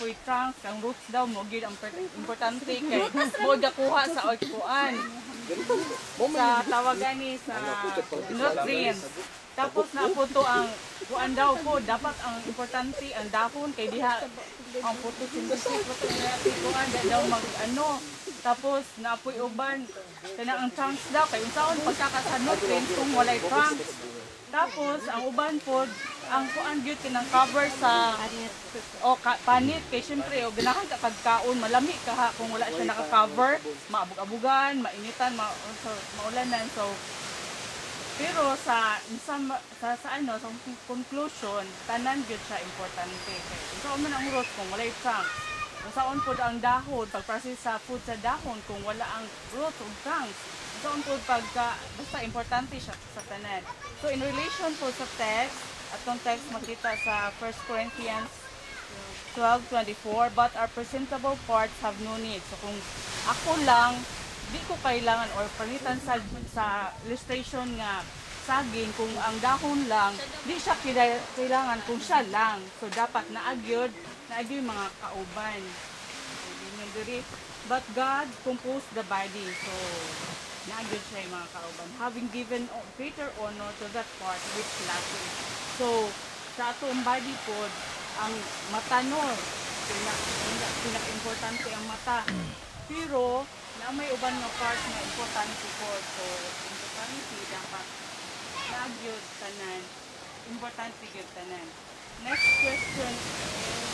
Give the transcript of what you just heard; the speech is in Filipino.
napoy trunks, ang roots daw mo gyud ang importante kay mo dakuha sa oikuan. Sa tawagan ni sa nutrients. Tapos naputo ang kuan daw po, dapat ang importante ang dahon kay diha ang photosynthesis po kuan daw mag ano. Tapos naapoy uban kana ang trunks daw kay unsaon pagkaka sa nutrients kung walay trunks. Tapos ang uban po ang kuan gyud kinang cover sa panit kay syempre og ganahan ka pagkaon malami ka ha kung wala siya naka-cover, maabug-abugan, mainitan, maulanan. So pero sa ano sa conclusion tanan gyud siya importante kay unsaon man ang roots kung walay trunks, unsaon pod ang dahon pag-process sa food sa dahon kung wala ang roots ug trunks, unsaon pod pagka basta importante siya sa tanan. So in relation po sa text, atong text makita sa 1 Corinthians 12:24, but our presentable parts have no need. So kung ako lang di ko kailangan or palitan sa illustration nga saging kung ang dahon lang di siya kailangan kung siya lang. So dapat naagyod mga kauban. But God composed the body. So naagyod siya yung mga kauban, having given greater honor to that part which lacking. So sa atong body pod ang mata no pinaka-importante ang mata. Pero na may uban nga parts na importante po. So importante dapat nagyod tanan, importante gyud tanan. Next question is